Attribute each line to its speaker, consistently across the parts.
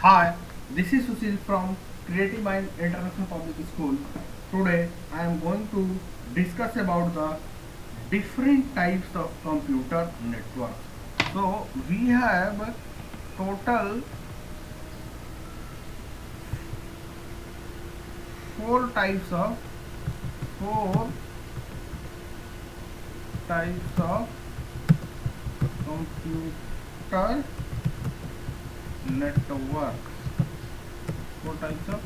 Speaker 1: Hi, this is Sushil from Creative Mind International Public School. Today I am going to discuss about the different types of computer networks. So we have total four types of four types of computer networks. Four types of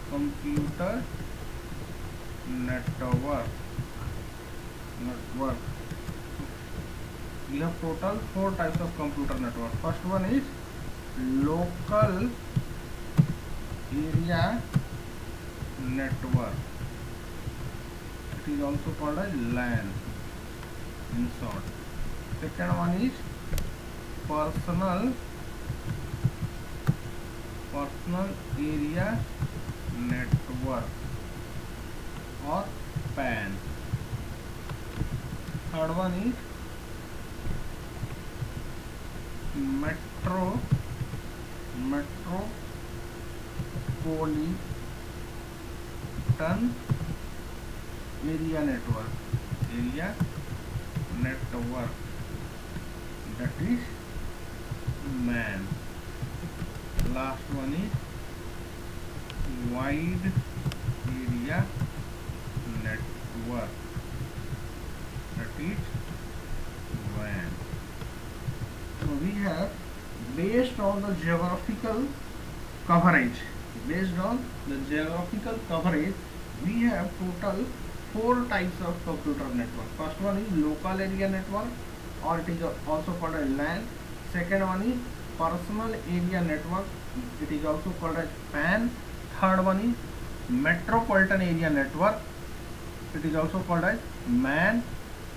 Speaker 1: computer network. We have total four types of computer network. First one is local area network. It is also called as LAN in short. Second one is personal area network or PAN. Third one is metropolitan area network that is MAN. Last one is wide area network that is WAN. So we have based on the geographical coverage we have total four types of computer network. First one is local area network or it is also called as LAN. Second one is personal area network, it is also called as PAN. Third one is metropolitan area network, it is also called as MAN.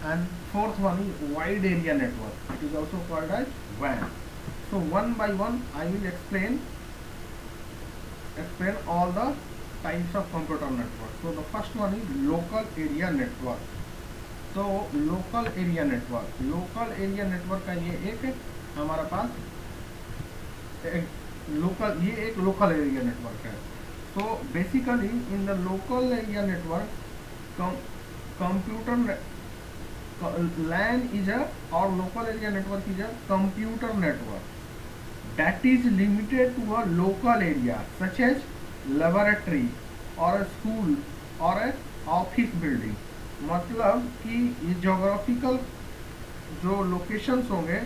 Speaker 1: And fourth one is wide area network, it is also called as WAN. So one by one I will explain all the types of computer network. So the first one is local area network. तो local area network का ये एक हमारा पास एक local area network है. So basically in the local area network computer LAN is a or local area network is a computer network that is limited to a local area such as laboratory or a school or a office building. मतलब कि ये geographical जो locations होंगे,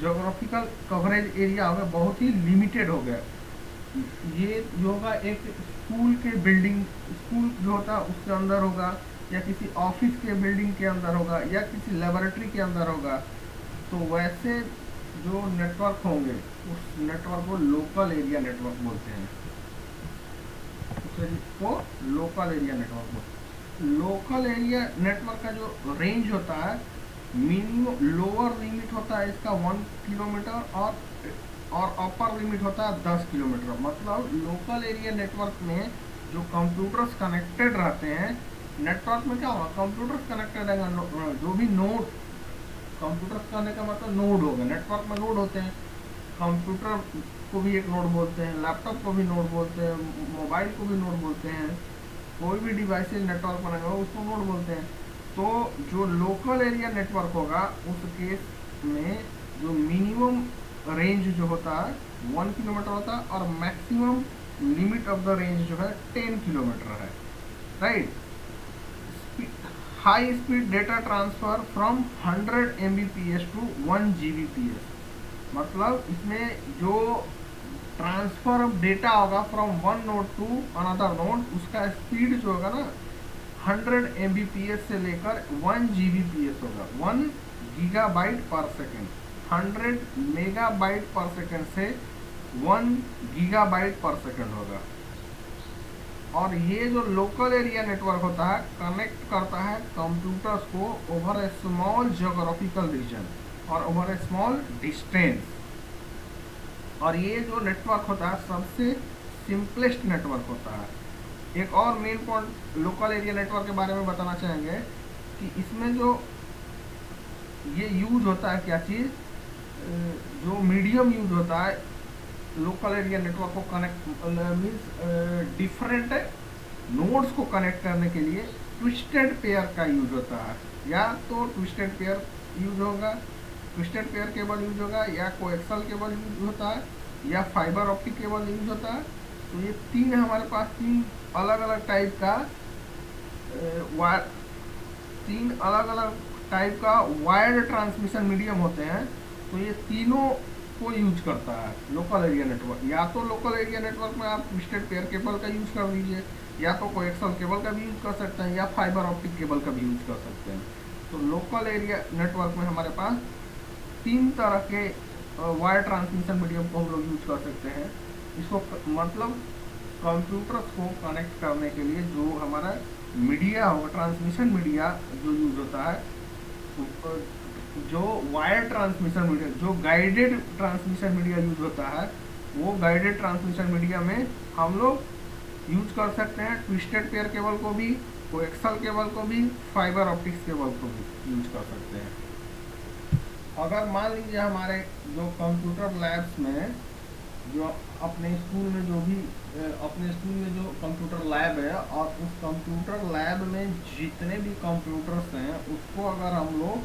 Speaker 1: geographical coverage area होगा बहुत ही limited हो गया. ये जो होगा एक स्कूल के बिल्डिंग, स्कूल जो होता है उसके अंदर होगा या किसी ऑफिस के बिल्डिंग के अंदर होगा या किसी लेबोरेटरी के अंदर होगा. तो वैसे जो नेटवर्क होंगे उस नेटवर्क को लोकल एरिया नेटवर्क बोलते हैं. उसको लोकल एरिया नेटवर्क बोलते हैं. लोकल एरिया नेटवर्क का जो रेंज होता है, मिनिमम लोअर लिमिट होता है इसका 1 किलोमीटर और अपर लिमिट होता है 10 किलोमीटर. मतलब लोकल एरिया नेटवर्क में जो कंप्यूटर्स कनेक्टेड रहते हैं, नेटवर्क में क्या होगा, कंप्यूटर्स कनेक्टेड रहेगा. जो भी नोड, कंप्यूटर्स करने का मतलब नोड होगा. नेटवर्क में नोड होते हैं, कंप्यूटर को भी एक नोड बोलते हैं, लैपटॉप को भी नोड बोलते हैं, मोबाइल को भी नोड बोलते हैं. कोई भी डिवाइसेज नेटवर्क बनेगा उसको नोड बोलते हैं. तो जो लोकल एरिया नेटवर्क होगा उस केस में जो मिनिमम रेंज जो होता है 1 किलोमीटर होता है और maximum limit of the range जो है 10 किलोमीटर है. Right. High speed data transfer from 100 Mbps to 1 Gbps. मतलब इसमें जो ट्रांसफर ऑफ डेटा होगा from one node to another node, उसका स्पीड जो होगा ना 100 Mbps से लेकर 1 Gbps होगा. 1 गीगाबाइट पर सेकेंड, 100 मेगाबाइट पर सेकेंड से 1 गीगाबाइट पर सेकेंड होगा. और ये जो लोकल एरिया नेटवर्क होता है कनेक्ट करता है कंप्यूटर्स को ओवर ए स्मॉल जियोग्राफिकल रीजन और ओवर ए स्मॉल डिस्टेंस. और ये जो नेटवर्क होता है सबसे सिंपलेस्ट नेटवर्क होता है. एक और main point local area network के बारे में बताना चाहेंगे कि इसमें जो ये यूज होता है क्या चीज़, जो मीडियम यूज होता है लोकल एरिया नेटवर्क को कनेक्ट मीन्स डिफरेंट नोड्स को कनेक्ट करने के लिए ट्विस्टेड पेयर का यूज होता है। या तो ट्विस्टेड पेयर यूज होगा, ट्विस्टेड पेयर केबल यूज होगा, या कोएक्सल केबल यूज होता है, या फाइबर ऑप्टिक केबल यूज होता है। तो ये तीन हमारे पास तीन अलग अलग टाइप का वायर्ड ट्रांसमिशन मीडियम होते हैं। तो ये तीनों को यूज करता है लोकल एरिया नेटवर्क। या तो लोकल एरिया नेटवर्क में आप ट्विस्टेड पेयर केबल का यूज कर लीजिए, या तो कोएक्सल केबल का भी यूज कर सकते हैं, या फाइबर ऑप्टिक केबल का भी यूज कर सकते हैं। तो लोकल एरिया नेटवर्क में हमारे पास तीन तरह के वायर ट्रांसमिशन मीडियम को हम लोग यूज कर सकते हैं। इसको मतलब कंप्यूटर्स को कनेक्ट करने के लिए जो हमारा मीडिया होगा, ट्रांसमिशन मीडिया जो यूज होता है, जो वायर ट्रांसमिशन मीडिया, जो गाइडेड ट्रांसमिशन मीडिया यूज होता है, वो गाइडेड ट्रांसमिशन मीडिया में हम लोग यूज कर सकते हैं ट्विस्टेड पेयर केबल को भी, कोएक्सल केबल को भी, फाइबर ऑप्टिक्स केबल को भी यूज कर सकते हैं। अगर मान लीजिए हमारे जो कंप्यूटर लैब्स में जो अपने स्कूल में जो कंप्यूटर लैब है, और उस कंप्यूटर लैब में जितने भी कंप्यूटर्स हैं उसको अगर हम लोग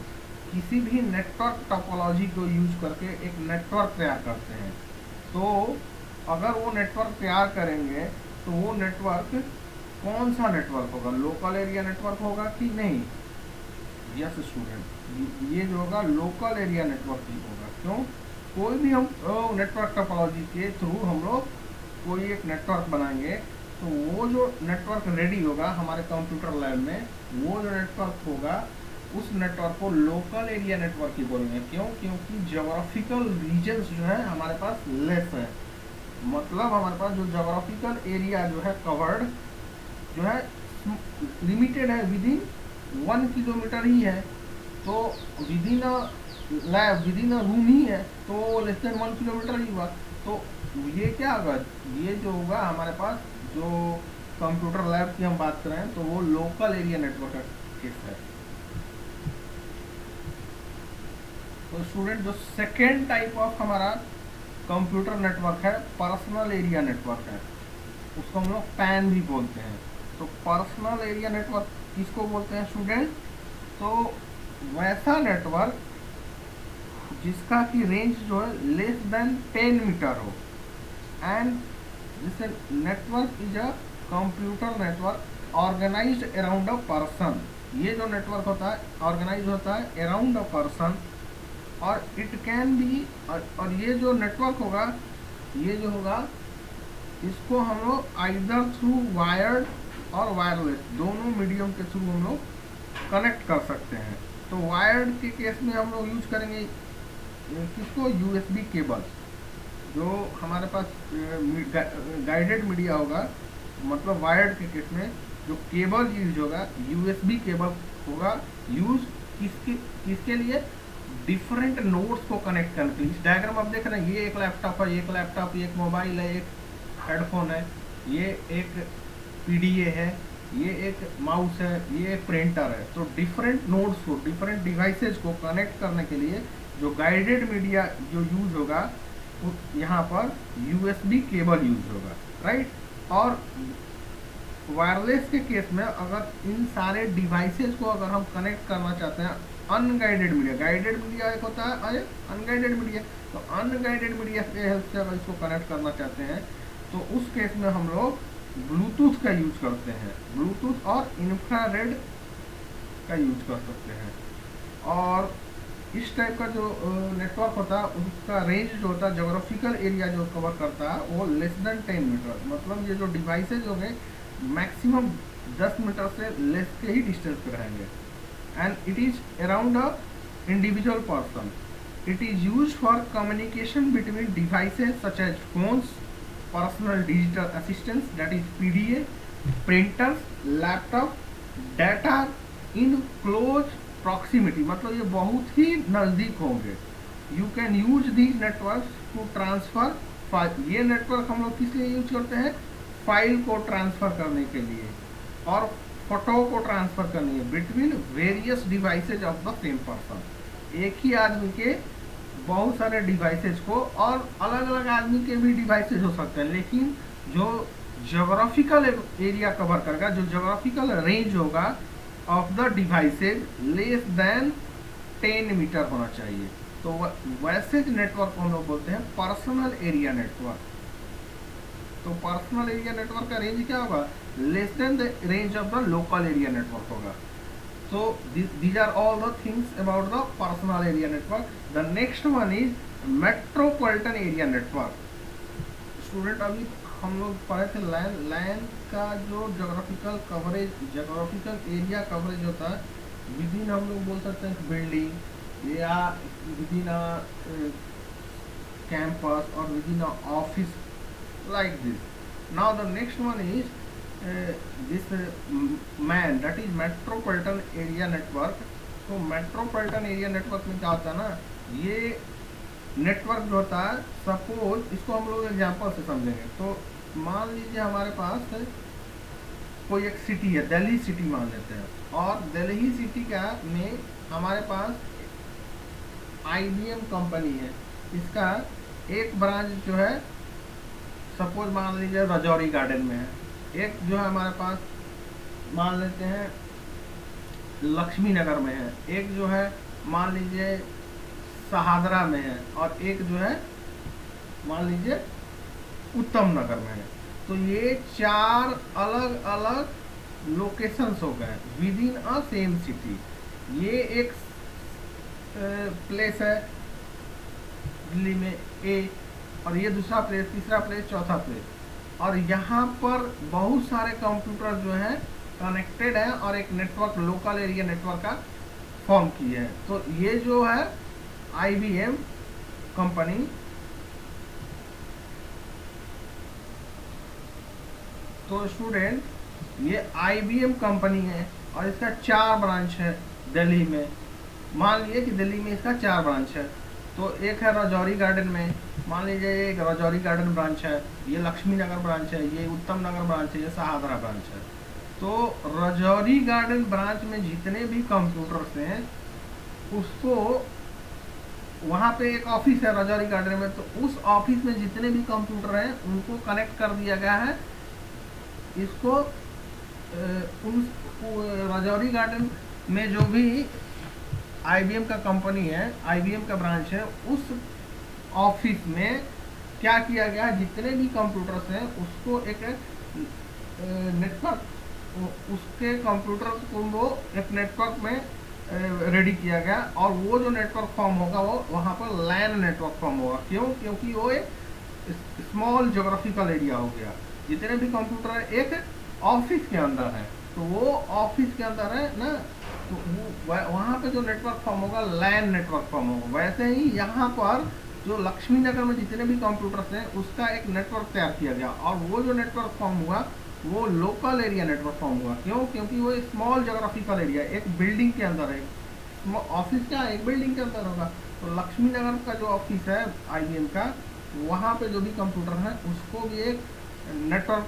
Speaker 1: किसी भी नेटवर्क टोपोलॉजी को यूज करके एक नेटवर्क तैयार करते हैं, तो अगर वो नेटवर्क तैयार करेंगे तो वो नेटवर्क कौन सा नेटवर्क होगा, लोकल एरिया नेटवर्क होगा कि नहीं? यस स्टूडेंट, ये जो होगा लोकल एरिया नेटवर्क ही होगा। क्यों? कोई भी हम नेटवर्क टोपोलॉजी के थ्रू हम लोग कोई एक नेटवर्क बनाएंगे, तो वो जो नेटवर्क रेडी होगा हमारे कंप्यूटर लैब में, वो जो नेटवर्क होगा उस नेटवर्क को लोकल एरिया नेटवर्क ही बोलेंगे। क्यों? क्योंकि ज्योग्राफिकल रीजन्स जो है हमारे पास लेस है, मतलब हमारे पास जो ज्योग्राफिकल एरिया जो है कवर्ड जो है लिमिटेड है, विद इन 1 किलोमीटर ही है। तो within lab, within room ही है, तो लेस देन 1 किलोमीटर ही हुआ। तो ये क्या होगा, ये जो होगा हमारे पास जो कंप्यूटर लैब की हम बात करें तो वो लोकल एरिया नेटवर्क का केस है। तो स्टूडेंट जो सेकेंड टाइप ऑफ हमारा कंप्यूटर नेटवर्क है पर्सनल एरिया नेटवर्क है, उसको हम लोग पैन भी बोलते हैं। तो पर्सनल एरिया नेटवर्क किसको बोलते हैं स्टूडेंट? तो वैसा नेटवर्क जिसका की रेंज जो है लेस देन 10 मीटर हो, and this network is a computer network organised around a person. ये जो नेटवर्क होता है ऑर्गेनाइज होता है अराउंड अ पर्सन, और इट कैन बी, और ये जो नेटवर्क होगा, ये जो होगा इसको हम लोग आइदर थ्रू वायर्ड और वायरलेस दोनों मीडियम के थ्रू हम लोग कनेक्ट कर सकते हैं। तो वायर्ड के केस में हम लोग यूज करेंगे किसको? USB cable. जो हमारे पास गाइडेड मीडिया होगा, मतलब वायर्ड के केस में जो केबल यूज होगा यूएसबी केबल होगा। यूज किसके लिए? डिफरेंट नोड्स को कनेक्ट करने के लिए। इस डायग्राम आप देख रहे हैं, ये एक लैपटॉप है, एक मोबाइल है, एक हेडफोन है, ये एक पीडीए है, ये एक माउस है, ये एक प्रिंटर है। तो डिफरेंट नोड्स को, डिफरेंट डिवाइसेज को कनेक्ट करने के लिए जो गाइडेड मीडिया जो यूज होगा यहाँ पर यूएसबी केबल यूज होगा, राइट। और वायरलेस के केस में अगर इन सारे डिवाइसेज को अगर हम कनेक्ट करना चाहते हैं अनगाइडेड मीडिया, गाइडेड मीडिया एक होता है अनगाइडेड मीडिया, तो अनगाइडेड मीडिया के हेल्प से अगर इसको कनेक्ट करना चाहते हैं तो उस केस में हम लोग ब्लूटूथ का यूज करते हैं, ब्लूटूथ और इंफ्रारेड का यूज कर सकते हैं। और इस टाइप का जो नेटवर्क होता है उसका रेंज जो होता है, ज्योग्राफिकल एरिया जो कवर करता है वो लेस देन 10 मीटर, मतलब ये जो डिवाइसेज होंगे मैक्सिमम 10 मीटर से लेस के ही डिस्टेंस पे रहेंगे। And it is around a individual person. It is used for communication between devices such as phones, personal digital assistants that is PDA, printers, laptop, data in close proximity, मतलब ये बहुत ही नज़दीक होंगे। You can use these network to transfer file. ये network हम लोग किस लिए यूज करते हैं? फाइल को ट्रांसफर करने के लिए और फोटो को ट्रांसफर करनी है between various devices of the same person. एक ही आदमी के बहुत सारे डिवाइसेस को, और अलग अलग आदमी के भी डिवाइसेस हो सकते हैं, लेकिन जो जोग्राफिकल एरिया कवर करेगा, जो जोग्राफिकल रेंज होगा of the devices less than 10 metre होना चाहिए। तो वैसे नेटवर्क को हम लोग बोलते हैं पर्सनल एरिया नेटवर्क। तो पर्सनल एरिया नेटवर्क का रेंज क्या होगा? Less than the range of the local area network होगा। So these are all the things about the personal area network. The next one is metropolitan area network. Student अभी हम लोग पढ़े थे land, land का जो geographical coverage, geographical area coverage होता है विद इन, हम लोग बोल सकते हैं बिल्डिंग या विद इन कैंपस और with in office, like this. Now the next one is this man, that is metropolitan area network. तो metropolitan area network में क्या होता है ना, ये नेटवर्क जो होता है, सपोज इसको हम लोग एग्जांपल से समझेंगे। तो मान लीजिए हमारे पास कोई एक सिटी है, दिल्ली सिटी मान लेते हैं, और दिल्ली सिटी का में हमारे पास IBM कंपनी है, इसका एक ब्रांच जो है सपोज मान लीजिए राजौरी गार्डन में है, एक जो है हमारे पास मान लेते हैं लक्ष्मी नगर में है, एक जो है मान लीजिए सहादरा में है, और एक जो है मान लीजिए उत्तम नगर में है। तो ये 4 अलग अलग लोकेशंस हो गए with in a same city. ये एक प्लेस है दिल्ली में ए, और ये दूसरा प्लेस, तीसरा प्लेस, चौथा प्लेस, और यहाँ पर बहुत सारे कंप्यूटर जो हैं कनेक्टेड हैं और एक नेटवर्क, लोकल एरिया नेटवर्क का फॉर्म किए हैं। तो ये जो है IBM कंपनी, तो स्टूडेंट ये IBM कंपनी है और इसका 4 ब्रांच है दिल्ली में। मान लीजिए कि दिल्ली में इसका 4 ब्रांच है। तो एक है राजौरी गार्डन में, मान लीजिए एक राजौरी गार्डन ब्रांच है, ये लक्ष्मी नगर ब्रांच है, ये उत्तम नगर ब्रांच है, ये सहादरा ब्रांच है। तो राजौरी गार्डन ब्रांच में जितने भी कंप्यूटर्स हैं उसको, वहाँ पे एक ऑफिस है राजौरी गार्डन में, तो उस ऑफिस में जितने भी कंप्यूटर हैं उनको कनेक्ट कर दिया गया है। इसको उन राजौरी गार्डन में जो भी IBM का कंपनी है, IBM का ब्रांच है, उस ऑफिस में क्या किया गया, जितने भी कंप्यूटर्स हैं उसको एक नेटवर्क, उसके कंप्यूटर को वो एक नेटवर्क में रेडी किया गया, और वो जो नेटवर्क फॉर्म होगा वो वहाँ पर लैन नेटवर्क फॉर्म होगा। क्यों? क्योंकि वो एक स्मॉल जोग्राफिकल एरिया हो गया। जितने भी कंप्यूटर है एक ऑफिस के अंदर है, तो वो ऑफिस के अंदर है ना, तो वहाँ पे जो नेटवर्क फॉर्म होगा लैन नेटवर्क फॉर्म होगा। वैसे ही यहाँ पर जो लक्ष्मी नगर में जितने भी कंप्यूटर्स हैं उसका एक नेटवर्क तैयार किया गया, और वो जो नेटवर्क फॉर्म हुआ वो लोकल एरिया नेटवर्क फॉर्म हुआ। क्यों? क्योंकि वो स्मॉल जोग्राफिकल एरिया, एक बिल्डिंग के अंदर है, ऑफिस क्या एक बिल्डिंग के अंदर होगा। तो लक्ष्मी नगर का जो ऑफिस है IBM का, वहाँ पे जो भी कंप्यूटर है उसको भी एक नेटवर्क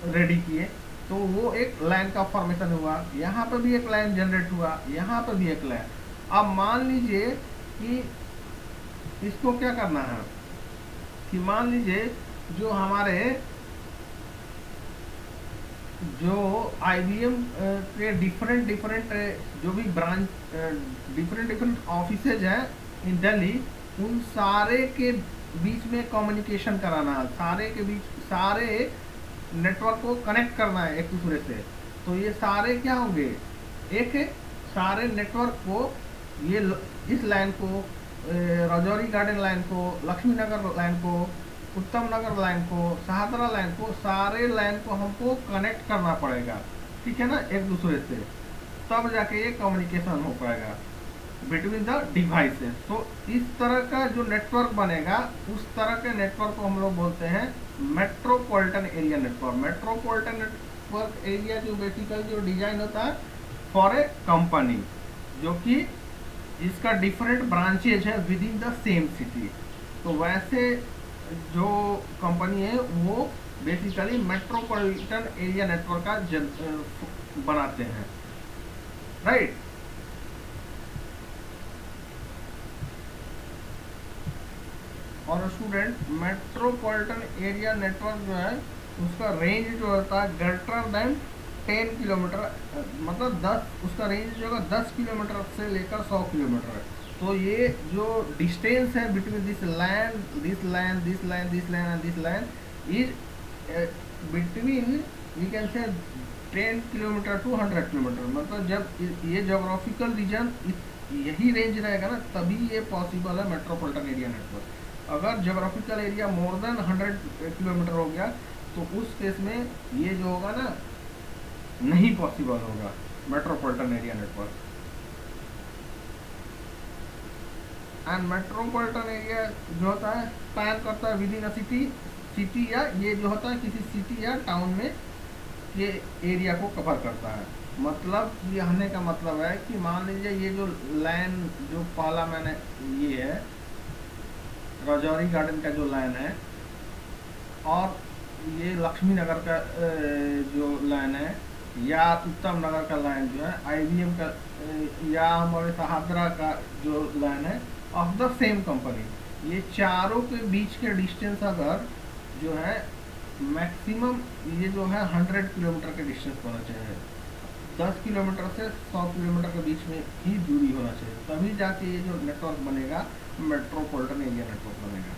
Speaker 1: रेडी किए, तो वो एक लाइन का फॉर्मेशन हुआ। यहाँ पर भी एक लाइन जनरेट हुआ, यहाँ पर भी एक लाइन। अब मान लीजिए कि इसको क्या करना है कि मान लीजिए जो हमारे जो IBM के डिफरेंट जो भी ब्रांच, डिफरेंट ऑफिसेज हैं इन दिल्ली, उन सारे के बीच में कम्युनिकेशन कराना है, सारे के बीच सारे नेटवर्क को कनेक्ट करना है एक दूसरे से। तो ये सारे क्या होंगे, एक सारे नेटवर्क को, ये इस लाइन को, राजौरी गार्डन लाइन को, लक्ष्मी नगर लाइन को, उत्तम नगर लाइन को, सहादरा लाइन को, सारे लाइन को हमको कनेक्ट करना पड़ेगा, ठीक है ना, एक दूसरे से, तब जाके ये कम्युनिकेशन हो पाएगा बिटवीन द डिवाइसेस। तो इस तरह का जो नेटवर्क बनेगा, उस तरह के नेटवर्क को हम लोग बोलते हैं metropolitan area network. Metropolitan network area जो बेसिकली जो डिजाइन होता है फॉर ए कंपनी, जो कि इसका डिफरेंट ब्रांचेज है within the same city. तो वैसे जो कंपनी है वो बेसिकली मेट्रोपॉलिटन एरिया नेटवर्क का बनाते हैं, राइट। और स्टूडेंट मेट्रोपॉलिटन एरिया नेटवर्क जो है उसका रेंज जो होता है ग्रेटर देन 10 किलोमीटर, मतलब 10, उसका रेंज जो होगा 10 किलोमीटर से लेकर 100 किलोमीटर है। तो ये जो डिस्टेंस है between this land, this land, this land, this land and this land is between we can say 10 kilometre to 100 kilometre. मतलब जब ये जोग्राफिकल रीजन यही रेंज रहेगा ना, तभी ये पॉसिबल है मेट्रोपॉलिटन एरिया नेटवर्क। अगर geographical area more than 100 kilometre हो गया तो उस केस में ये जो होगा ना नहीं पॉसिबल होगा metropolitan area network. And metropolitan area जो होता है स्पैन करता है विद इन अ सिटी या ये जो होता है किसी सिटी या टाउन में ये एरिया को कवर करता है। मतलब ये कहने का मतलब है कि मान लीजिए ये जो लाइन जो पहला मैंने ये है राजौरी गार्डन का जो लाइन है और ये लक्ष्मी नगर का जो लाइन है या उत्तम नगर का लाइन जो है IBM का या हमारे सहादरा का जो लाइन है ऑफ द सेम कंपनी, ये चारों के बीच के डिस्टेंस अगर जो है मैक्सिमम ये जो है 100 किलोमीटर के डिस्टेंस होना चाहिए। 10 किलोमीटर से 100 किलोमीटर के बीच में ही दूरी होना चाहिए, तभी जाके ये जो नेटवर्क बनेगा मेट्रोपॉलिटन एरिया नेटवर्क बनेगा।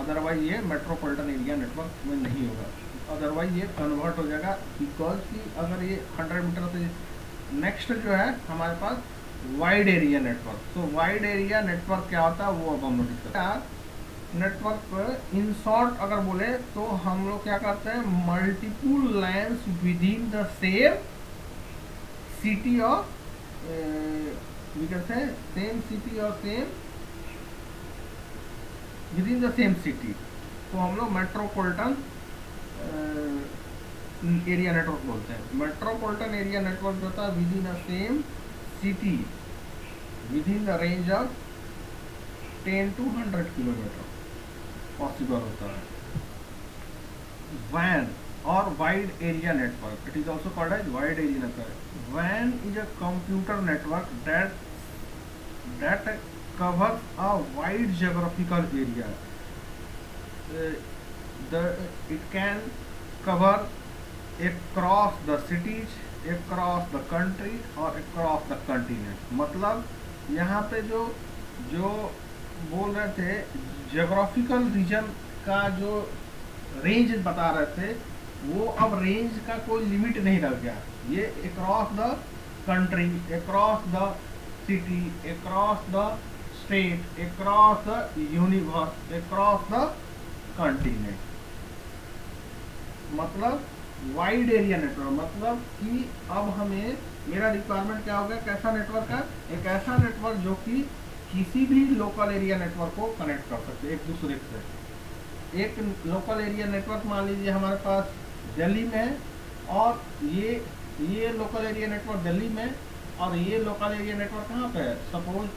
Speaker 1: अदरवाइज ये मेट्रोपॉलिटन एरिया नेटवर्क में नहीं होगा, अदरवाइज ये कन्वर्ट हो जाएगा। बिकॉज कि अगर ये 100 मीटर से नेक्स्ट जो है हमारे पास वाइड एरिया नेटवर्क। तो वाइड एरिया नेटवर्क क्या होता है वो अब हम नोटिस करते हैं। नेटवर्क इन शॉर्ट अगर बोले तो हम लोग क्या करते हैं, multiple lines within the same city और we can say same city और same within the same city को हम लोग मेट्रोपॉलिटन एरिया नेटवर्क बोलते हैं। मेट्रोपॉलिटन एरिया नेटवर्क जो होता है within the same city within the range of 10 to 100 kilometre possible होता है। WAN और wide area network, it is also called as wide area network. WAN is a computer network that covers a wide geographical area. It can cover across the cities, across the country और across the continent। मतलब यहाँ पे जो बोल रहे थे geographical region का जो रेंज बता रहे थे वो अब रेंज का कोई लिमिट नहीं रह गया। ये across the country, across the city, across the state, across the universe, across the continent। मतलब वाइड एरिया नेटवर्क, मतलब कि अब हमें मेरा रिक्वायरमेंट क्या होगा, कैसा नेटवर्क है, एक ऐसा नेटवर्क जो कि किसी भी लोकल एरिया नेटवर्क को कनेक्ट कर सकते एक दूसरे से। एक लोकल एरिया नेटवर्क मान लीजिए हमारे पास दिल्ली में है और ये लोकल एरिया नेटवर्क दिल्ली में और ये लोकल एरिया नेटवर्क कहाँ पे है, सपोज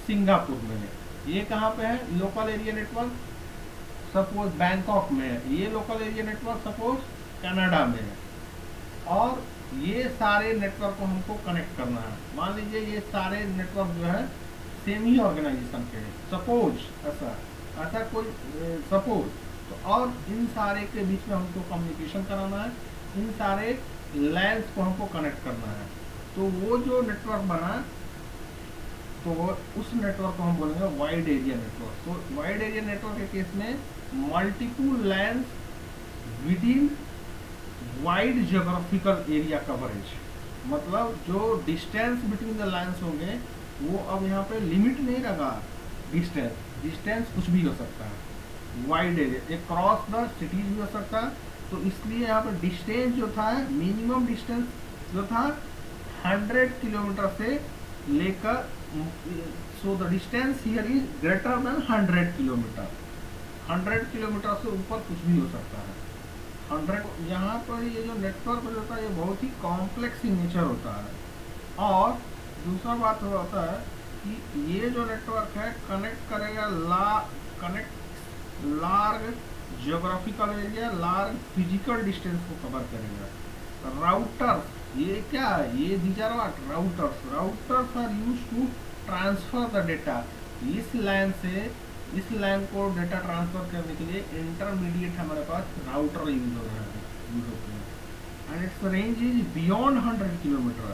Speaker 1: सिंगापुर में है। ये कहाँ पे है local area network, suppose Bangkok में है। ये local area network suppose Canada में है। और ये सारे नेटवर्क को हमको कनेक्ट करना है। मान लीजिए ये सारे नेटवर्क जो है सेम ही ऑर्गेनाइजेशन के हैं, सपोज ऐसा कोई सपोज। तो और इन सारे के बीच में हमको कम्युनिकेशन कराना है, इन सारे लैंड्स को हमको कनेक्ट करना है। तो वो जो नेटवर्क बना तो उस नेटवर्क को हम बोलेंगे वाइड एरिया नेटवर्क। तो वाइड एरिया नेटवर्क के केस में multiple lands with in wide geographical area coverage. मतलब जो डिस्टेंस बिटवीन द लाइन्स होंगे वो अब यहाँ पे लिमिट नहीं लगा, डिस्टेंस कुछ भी हो सकता है। वाइड एरिया एक क्रॉस द सिटीज भी हो सकता है। तो इसलिए यहाँ पे डिस्टेंस जो था, मिनिमम डिस्टेंस जो था 100 किलोमीटर से लेकर, so the distance here is greater than 100 kilometre. 100 kilometre से ऊपर कुछ भी हो सकता है। 100 यहाँ पर ये जो नेटवर्क होता है ये बहुत ही कॉम्प्लेक्स इन नेचर होता है। और दूसरा बात होता है कि ये जो नेटवर्क है कनेक्ट करेगा large geographical area, large physical distance को कवर करेगा। राउटर्स ये क्या है, ये these are what, routers are used to transfer the data. इस लाइन से इस लैन को डेटा ट्रांसफर करने के लिए इंटरमीडिएट हमारे पास राउटर यूज हो रहा है, यूज होते हैं, and it's range is beyond 100 kilometre.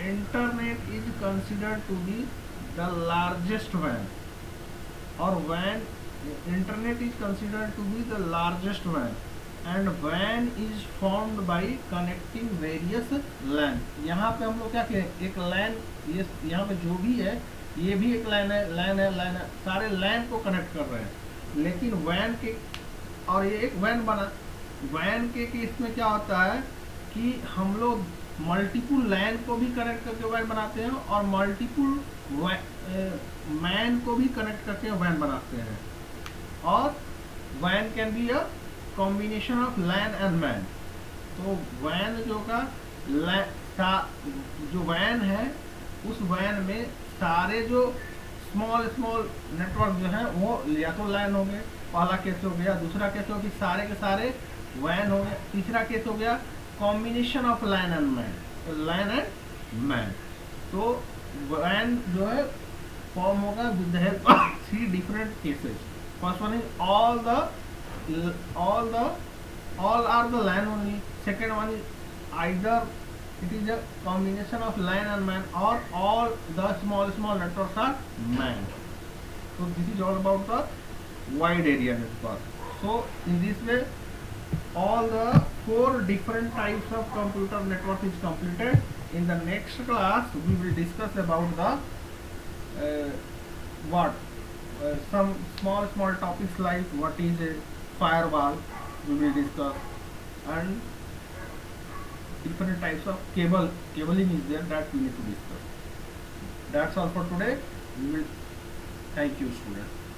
Speaker 1: Internet is considered to be the largest van, और van, internet is considered to be the largest van, and when is formed by connecting various लैन. यहाँ पे हम लोग क्या कहें, एक लैन, ये यहाँ पे जो भी है ये भी एक लाइन है, लाइन है, लाइन है, सारे लैन को कनेक्ट कर रहे हैं. लेकिन वैन के, और ये एक वैन बना, वैन के केस में क्या होता है कि हम लोग मल्टीपुल लैन को भी कनेक्ट करके वैन बनाते हैं, और मल्टीपुल मैन को भी कनेक्ट करके वैन बनाते हैं. और when can be a combination of LAN and MAN. तो वैन जो वैन है, उस वैन में सारे जो स्मॉल स्मॉल नेटवर्क जो है वो या तो लैन हो गए, पहला केस हो गया. दूसरा केस हो गया सारे के सारे वैन हो गए. तीसरा केस हो गया combination of LAN and MAN, LAN and MAN. तो वैन जो है फॉर्म होगा with the help of 3 different cases. First one is all are the LAN only. Second one is either it is a combination of LAN and MAN, or all the small networks are MAN. So this is all about the wide area network. So in this way all the 4 different types of computer network is completed. In the next class we will discuss about the some small topics like what is a firewall, we will discuss, and different types of cabling is there that we need to discuss. That's all for today. We will thank you, students.